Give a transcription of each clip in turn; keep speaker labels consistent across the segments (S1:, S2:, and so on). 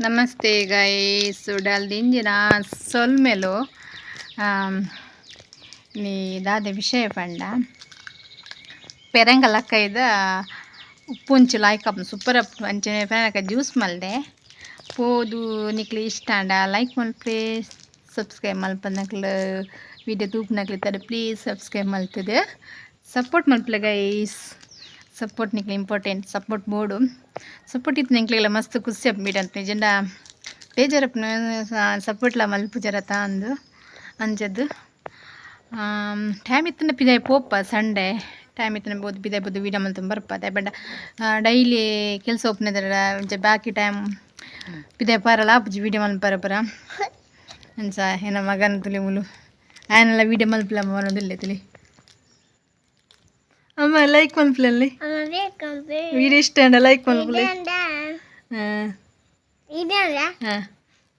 S1: नमस्ते गाइस डाल दिन जना सोल मेलो नी दादे विषय पंड पेरंगल कईद उप्पुंचु लाइक सूपर अंचने पेरंग ज्यूस मल्दे पोदू निकली इष्ट लाइक मल्पे सब्सक्राइब मल्पनक्ल वीडियो तूपनक्ल तद प्लीज सब्सक्राइब मल्तदे सपोर्ट मल्पले गाइस सपोर्ट निकल इंपार्टेंट सपोर्ट बोर्ड सपोर्ट इतने निकल मस्त खुशी अप्पीट निजंडा बेजरप्न सपोर्ट ला मल्पु जरता अंदु अंजद टाइम इतने पिदाय पोप संडे टाइम इतने बहुत पिदाय बहुत वीडियो मल्तु बरपते बट डैली केल्स ओपन दर बाकी टाइम पिदाय पारला पुजी वीडियो मल्पु बरपर अंसा एन मगन तुले मुलु आयनला वीडियो मल्पला मनोदिल्ले तुले अम्म लाइक मल्पले वीडियो इष्ट लाइक मल्पले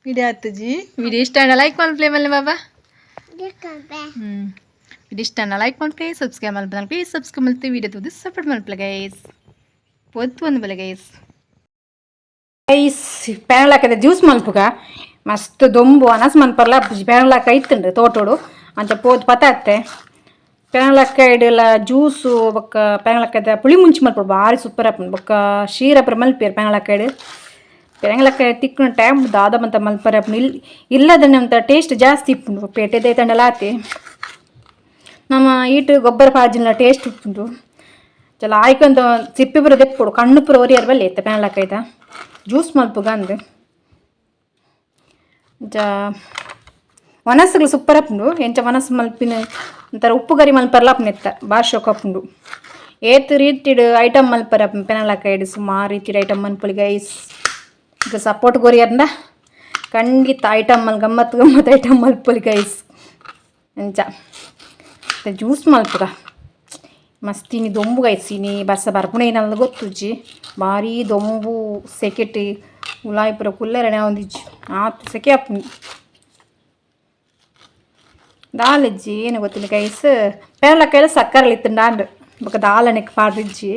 S1: वीडियो आतजी वीडियो इष्ट लाइक मल्पले मल्ले बाबा वीडियो इष्ट लाइक मल्पले सब्सक्राइब मल्पले प्लीज सब्सक्राइब मल्ते वीडियो तुदु सपोर्ट मल्पले गाइस पोद्तु ಒಂದು ಬಲೆ गाइस ಪ್ಯಾನಲಾಕದ ಜ್ಯೂಸ್ ಮಲ್ಪುಗ ಮಸ್ತ್ ದೊಂಬು ಅನಸ್ ಮನ್ಪರ್ಲ ಪ್ಯಾನಲಾಕ ಐತಂಡು ತೋಟೋಡು ಅಂಚ ಪೋದು ಪತಾತ್ತೆ ಪ್ಯಾನಲಕ್ಕಾಯ್ಡೆಲ್ಲ ಜ್ಯೂಸು ಬೊಕ್ಕ ಪ್ಯಾನಲಕ್ಕದ ಪುಳಿ ಮುಂಚಿ ಮಲ್ಪಡು ಭಾರಿ ಸೂಪರ್ ಆಪುಂಡು ಬೊಕ್ಕ ಶೀರಪುರ ಮಲ್ಪೇರು ಪ್ಯಾನಲಕ್ಕಾಯ್ಡು ಪ್ಯಾನಲಕ್ಕಾಯ್ ತಿಕ್ಕುನ ಟೈಮ್ ದಾದ ಮಂತ ಮಲ್ಪರ ಆಪುಂಡು ಇಲ್ಲದನ್ನ ಅಂತ ಟೇಸ್ಟ್ ಜಾಸ್ತಿ ಇಪ್ಪುಂಡು ಪೇಟೆದ ತಂಡಲ ಆತೆ ನಮ್ಮ ಈಟು ಗೊಬ್ಬರ ಪಾಜಿನ ಟೇಸ್ಟ್ ಉಪ್ಪುಂಡು ಚಲ ಆಯ್ಕೊಂತ ಸಿಪ್ಪೆ ಪುರ ದೆಪ್ಪುಡು ಕಣ್ಣು ಪುರ ಒರಿಯರ್ ಬಲ್ಲೆ ಇತ್ತ ಪ್ಯಾನಲಕ್ಕಾಯ್ದ ಜ್ಯೂಸ್ ಮಲ್ಪುಗ ಅಂದು ಜಾ ವನಸ್ಸುಗಳು ಸೂಪರ್ ಆಪುಂಡು ಎಂಚ ವನಸ್ಸು ಮಲ್ಪಿನ ಒಂಥರ ಉಪ್ಪು ಗರಿ ಮಲ್ಪರ್ಲ ಆಪುನೆತ್ತ ಭಾಳ ಶೋಕ ಆಪುಂಡು ಏತ್ ರೀತಿಡ್ ಐಟಮ್ ಮಲ್ಪರ ಪೆನಲಕ್ಕಾಯ್ಡು ಸುಮಾರು ರೀತಿಡ್ ಐಟಮ್ ಮಲ್ಪುಲಿ ಗೈಸ್ ಈಗ ಸಪೋರ್ಟ್ ಕೊರಿಯರ್ಂದ ಖಂಡಿತ ಐಟಮ್ ಮಲ್ ಗಮ್ಮತ್ತು ಗಮ್ಮತ್ತು ಐಟಮ್ ಮಲ್ಪುಲಿ ಗೈಸ್ ಎಂಚ ಜ್ಯೂಸ್ ಮಲ್ಪುಗ ಮಸ್ತಿನಿ ದೊಂಬು ಗೈಸ್ ಇನಿ ಬರ್ಸ ಬರ್ಪುಣ ಏನಲ್ಲ ಗೊತ್ತುಜ್ಜಿ ಭಾರಿ ದೊಂಬು ಸೆಕೆಟಿ ಉಲಾಯಿಪುರ ಕುಲ್ಲರನೆ ಒಂದಿಜ್ಜಿ ಆತು ಸೆಕೆ ಆಪುಂಡು ದಾಲಜ್ಜಿ ಏನು ಗೊತ್ತಿಲ್ಲ ಗೈಸ್ ಪೇರಲಕ್ಕಾಯ್ಲ ಸಕ್ಕರೆಲ್ಲ ಇತ್ತಂಡು ಬೊಕ್ಕ ದಾಲನೆಕ್ ಪಾಡ್ರಿಜ್ಜಿ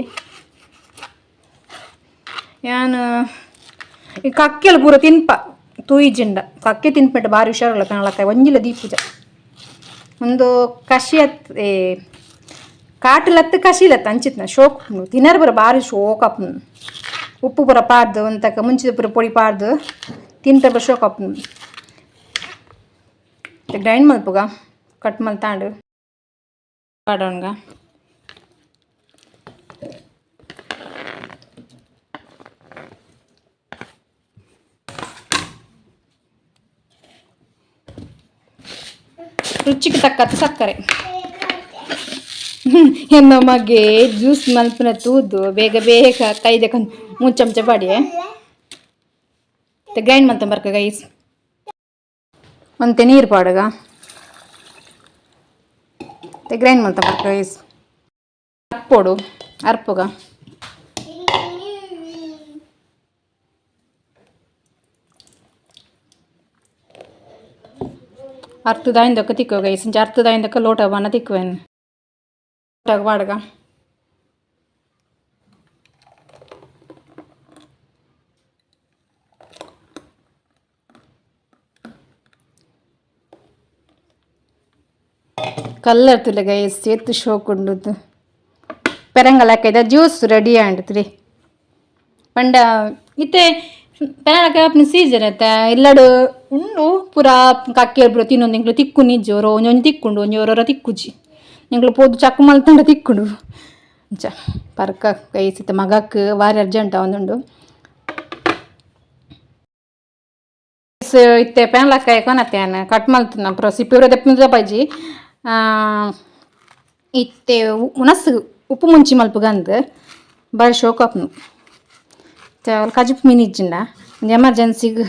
S1: ಯಾನು ಈ ಕಕ್ಕೆಲ್ಲ ಪೂರ ತಿನ್ಪ ತೂಯಿಜಿಂಡ ಕಕ್ಕೆ ತಿನ್ಪೆಟ್ಟು ಭಾರಿ ಹುಷಾರಲ್ಲ ಪೇರಲಕ್ಕಾಯ್ ಒಂಜಿಲ್ಲ ದೀಪುಜ ಒಂದು ಕಷಿ ಕಾಟಲತ್ತು ಕಶಿಲತ್ತು ಅಂಚಿತ್ನ ಶೋಕ್ ತಿನ್ನರ್ ಪುರ ಭಾರಿ ಶೋಕ್ ಆಪುಂಡು ಉಪ್ಪು ಪುರ ಪಾಡ್ದು ಒಂತಕ ಮುಂಚಿದ ಪುರ ಪೊಡಿ ಪಾಡ್ದು ತಿಂತ ಪುರ ಶೋಕ್ ಆಪುಂಡು ಗ್ರೈಂಡ್ ಮಲ್ಪುಗ ಕಟ್ ಮಲ್ತಾಂಡು ಪಾಡೋನ್ಗ ರುಚಿಗೆ ತಕ್ಕಂತೆ ಸಕ್ಕರೆ ಎನ್ನ ಮಗೆ ಜ್ಯೂಸ್ ಮಲ್ಪನ ತೂದು ಬೇಗ ಬೇಗ ಕೈದಕ್ಕೆ ಮುಂಚಮಚ ಬಾಡಿ ಗ್ರೈಂಡ್ ಮಲ್ತ ಬರ್ಕ ಗೈಸ್ ಅಂತೆ ನೀರು ಪಾಡಗ ಗ್ರೈಂಡ್ ಮಲ್ತ ಬರ್ಕ ಗೈಸ್ ಅರ್ಪೋಡು ಅರ್ಪುಗ ಅರ್ತದಾಯಿಂದಕ್ಕ ತಿಕ್ಕೋ ಗೈಸ್ ಅರ್ತದಾಯಿಂದಕ್ಕ ಲೋಟ ಬಣ್ಣ ತಿಕ್ಕುವೇನು ಬಾಡಗ ಕಲ್ಲರ್ ತುಲೆ ಗೈಸ್ ಎತ್ತು ಶೋಕ್ ಉಂಡುದು ಪೆರಂಗಲಕ್ಕೈದ ಜ್ಯೂಸ್ ರೆಡಿ ಆಂಡ್ತ್ರಿ ಪಂಡ ಇತ್ತೆ ಪೆರಂಗಲಕ್ಕ ಸೀಸನ್ ಐತೆ ಇಲ್ಲಡು ಉಂಡು ಪೂರ ಕಕ್ಕೆ ಪೂರ ತಿನ್ನೊಂದು ನಿಂಗ್ಳು ತಿಕ್ಕು ನಿಜ್ಜೋರು ಒಂಜೊಂಜು ತಿಕ್ಕುಂಡು ಒಂಜೋರ ತಿಕ್ಕುಜಿ ನಿಂಗ್ಳು ಪೋದು ಚಕ್ಕು ಮಲ್ತಂಡ ತಿಕ್ಕುಡು ಅಂಚ ಪರ್ಕ ಗೈಸ್ ಮಗಕ್ಕೆ ಭಾರಿ ಅರ್ಜೆಂಟ್ ಒಂದುಂಡು ಇತ್ತೆ ಪೆನಲಕ್ಕಾಯ್ ಕೊನತ್ತೇನು ಕಟ್ ಮಲ್ತನ ಪುರ ಸಿಪ್ಪೆ ದೆಪ್ಪುದ ಬಜ್ಜಿ ಇತ್ತೆ ಉನಸ್ಸು ಉಪ್ಪು ಮುಂಚಿ ಮಲ್ಪುಗಂದು ಭಾರಿ ಶೋಕ್ ಆಪುಂಡು ಕಜುಪ್ಪು ಮೀನು ಇಜ್ಜಿಂಡ ಒಂದು ಎಮರ್ಜೆನ್ಸಿಗೆ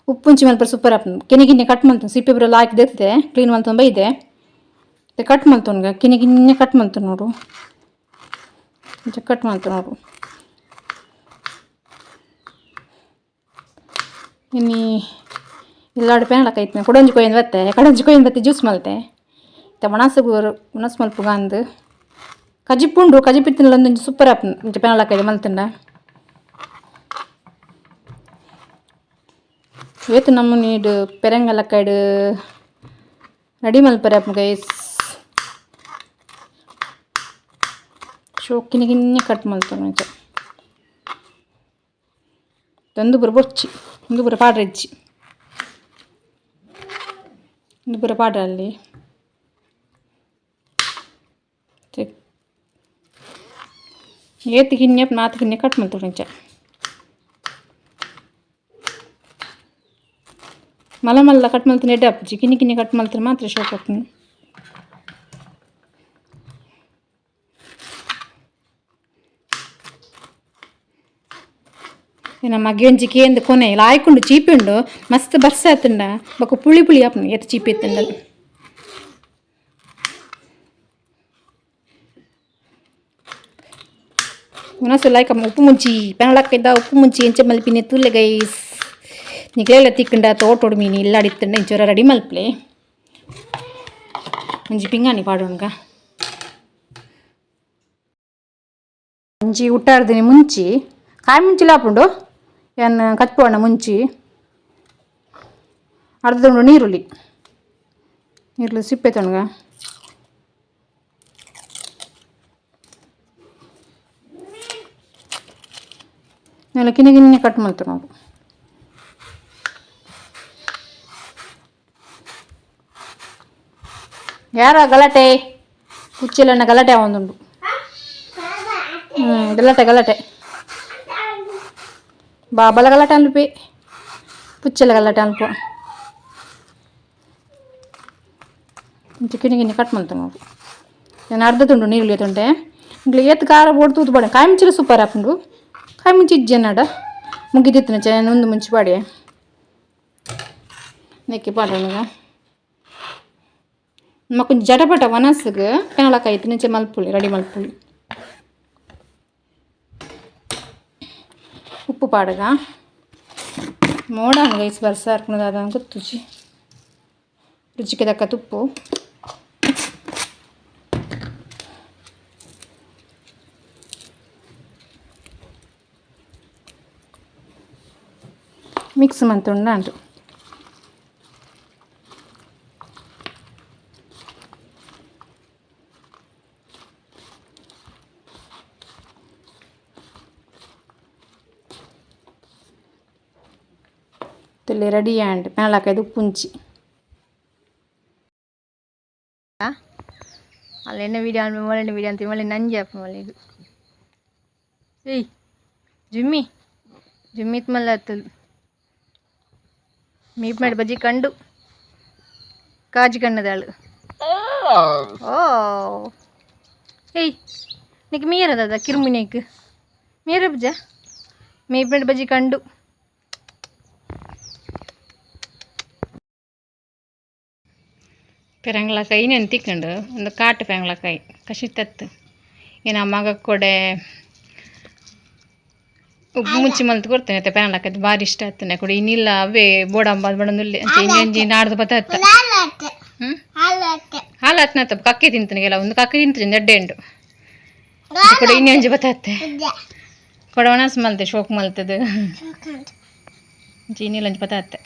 S1: ಉಪ್ಪು ಮುಂಚಿ ಮಲ್ಪರ ಸೂಪರ್ ಆಪುಂಡು ಕಿನಿ ಕಿನ್ನೆ ಕಟ್ ಮಲ್ತು ಸಿಪ್ಪೆ ಪುರ ಹಾಕಿ ದೆತ್ತೆ ಕ್ಲೀನ್ ಮಲ್ತೊಂದು ಬೈದೆ ಕಟ್ ಮಲ್ತೊನ್ಗ ಕಿನಿ ಕಿನ್ನೆ ಕಟ್ ಮಲ್ತು ನೋಡು ಕಟ್ ಮಲ್ತು ನೋಡು ಇನ್ನಿ ಇಲ್ಲಾಡು ಪೇನಲಕ್ಕ ಐತೆ ಕೊಡಂಜಿ ಕೊಯ್ದು ಬತ್ತೆ ಕಡಂಜಿ ಕೊಯ್ದು ಬತ್ತೆ ಜ್ಯೂಸ್ ಮಲ್ತೆ ಮಣಸುಗೂರು ಮನಸ್ಸು ಮಲ್ಪುಗ ಅಂದು ಕಜಿಪ್ಪುಂಡು ಕಜಿಪಿತ್ತಿನ ಒಂದೊಂದು ಸೂಪರ್ ಆಪುಂಡು ಪೇನಲಕ್ಕ ಮಲ್ತಂಡ ಇವತ್ತು ನಮ್ಮ ನೀಡು ಪೆರಂಗಲ ಕೈಡು ರೆಡಿ ಮಲ್ಪರೆ ಗೈಸ್ ಶೋಕಿನಿಗಿನ್ನೆ ಕಟ್ ಮಲ್ತಾರೆ ನಿಜ ತಂದು ಬರ ಬೊಚ್ಚಿ ಒಂದು ಬರ ಪಾಡ್ರೆ ಇಜ್ಜಿ ಒಂದು ಬರ ಪಾಡ್ರೆ ಅಲ್ಲಿ ಏತಿಗಿನ್ನೆ ನಾತಿಗಿನ್ನೆ ಕಟ್ ಮಲ್ತಾರೆ ನಿಜ ಮಲ್ಲ ಮಲ್ಲ ಕಟ್ ಮಲ್ತೀನಿ ಎಡ್ಡೆ ಅಪ್ಪಜಿ ಕಿನ್ನಿ ಕಟ್ ಮಲ್ತಾರೆ ಮಾತ್ರ ಶೋಕ್ ಹಾಕ್ತೀನಿ ನಮ್ಮ ಗೆಂಜಿ ಕೇಂದು ಕೊನೆ ಇಲ್ಲ ಆಯ್ಕೊಂಡು ಚೀಪಿ ಉಂಡು ಮಸ್ತ್ ಬರ್ಸ ಆತಂಡ ಬೊಕ್ಕ ಪುಳಿ ಪುಳಿ ಆಪನು ಎತ್ತು ಚೀಪಿ ಎತ್ತಂಡಲ್ಲಿ ಉನಸು ಲೈಕ್ ಉಪ್ಪು ಮುಂಚಿ ಪೆನಳಕ್ಕಿದ್ದ ಉಪ್ಪು ಮುಂಚಿ ಎಂಚ ಮಲ್ಪಿನಿ ತುಲ್ಲೆ ಗೈಸ್ ನಿಕ್ಲೆಲ್ಲ ತಿಕ್ಕಂಡ ತೋಟೋಡು ಮೀನು ಇಲ್ಲ ಅಡಿತ್ತಂಡ ಇಂಚೂರ ರೆಡಿ ಮಲ್ಪ್ಲೆ ಮುಂಜಿ ಪಿಂಗಾಣಿ ಪಾಡೋಣಗ ಮುಂಜಿ ಊಟಾಡ್ದಿನಿ ಮುಂಚಿ ಕಾಯಿ ಮುಂಚಿಲ್ಲ ಹಾಪುಂಡು ಏನು ಕಚ್ಪೋಣ ಮುಂಚಿ ಅರ್ಧದುಂಡು ನೀರುಳ್ಳಿ ಸಿಪ್ಪೆ ತೊಣಗ ನೆಲ ಕಿನ್ನೆ ಕಟ್ ಮಾಡ್ತೇವೆ ನಾವು ಯಾರ ಗಲಾಟೆ ಕುಚ್ಚಿಲನ್ನ ಗಲಾಟೆ ಒಂದುಂಡು ಗಲಾಟೆ ಬಾಬಲ ಗಲಾಟೆ ಅನ್ಪಿ ಪುಚ್ಚಲ ಗಲಾಟೆ ಅನ್ಪ ಕಿನ್ನೆ ಕಟ್ ಮಾಡ್ತೇವೆ ನಾವು ನಾನು ಅರ್ಧ ತುಂಡು ನೀರುಳ್ಳಿ ತುಂಡೆ ಇಂಗ್ಲಿ ಏತ್ ಖಾರ ಬೋಡ್ ತೂತು ಬಾಡೆ ಕಾಯಿ ಮುಂಚಿಲ ಸೂಪರ್ ಹಾಪುಂಡು ಕಾಯಿ ಮುಂಚಿ ಇಜ್ಜೆನಾಡ ಮುಗಿದಿತ್ತು ಚೆ ಒಂದು ಮುಂಚಿ ಬಾಡಿ ನೆಕ್ಕಿ ಪಾಡೋಣಗ ನಮ್ಮ ಕೊಂಚ ಜಟಪಟ ವನಸ್ಗೆ ಪೆನಳಕಾಯಿ ನೆಚ್ಚೆ ಮಲ್ಪುಳಿ ರೆಡಿ ಮಲ್ಪುಳಿ ಉಪ್ಪು ಪಾಡಗ ಮೋಡಾನು ಗೈಸ್ ಬರ್ಸ ಹಾರ್ಕೊಳೋದಾದ ಗೊತ್ತುಜಿ ರುಚಿಗೆ ತಕ್ಕ ತುಪ್ಪು ಮಿಕ್ಸ್ ಮಂತುಂಡು ಅಂಟು ತುಲ್ಲಿ ರೆಡಿ ಆಂಡ್ ಪೆನಳಕಾಯ್ದು ಉಪ್ಪುಂಚಿ ಅಲ್ಲೆಣ್ಣೆ ವೀಡಿಯೋ ಅನ್ಬ ಮಳೆಣ್ಣೆ ವೀಡಿಯೋ ಅಂತ ಮಳೆ ನಂಜಿ ಅಪ್ಪ ಮಳೆ ಇದು ಏಯ್ ಜುಮ್ಮಿತ್ ಮಲ್ಲ ಹತ್ತದು ಮೀಟ್ ಮಾಡಿ ಬಜ್ಜಿ ಕಂಡು ಕಾಜಿ ಕಣ್ಣದಾಳು ಓ ಏಯ್ ನೀಕು ಮೀರದ ಕಿರುಮಿನೇಕ್ ಮೀರ ಬಜ್ಜ ಮೀಟ್ ಮಾಡಿ ಬಜ್ಜಿ ಕಂಡು ಪೆರಂಗ್ಲಕಾಯಿ ನೆಂತಿಕೊಂಡು ಒಂದು ಕಾಟು ಪೆರಂಗ್ಲಕಾಯಿ ಕಷಿತತ್ತು ಏನು ಅಮ್ಮಗ ಕೊಡೆ ಉಪ್ಪು ಮುಚ್ಚಿ ಮಲ್ತು ಕೊಡ್ತೇನೆ ಮತ್ತೆ ಪೆರಂಗ್ಲಕಾಯ್ದು ಭಾರಿ ಇಷ್ಟ ಆಗ್ತಾನೆ ಕೊಡಿ ಇನ್ನಿಲ್ಲ ಅವೇ ಬೋಡಂಬ ಬಡಂದುಲ್ಲೆ ಇಂಜಿ ನಾಡ್ದು ಬತ್ತ ಹಾಲು ಹತ್ನತ್ತ ಕಕ್ಕೆ ತಿಂತಾನೆಗೆಲ್ಲ ಒಂದು ಕಕ್ಕೆ ತಿಂತಾನೆ ದಡ್ಡೆ ಉಂಡು ಕೊಡ ಇನ್ನಂಜಿ ಬತ್ತೆ ಕೊಡ ಒಣಸ್ ಮಲ್ತೆ ಶೋಕ್ ಮಲ್ತದು ಇನ್ನಿಲ್ಲ ಅಂಜಿ ಬತ್ತೆ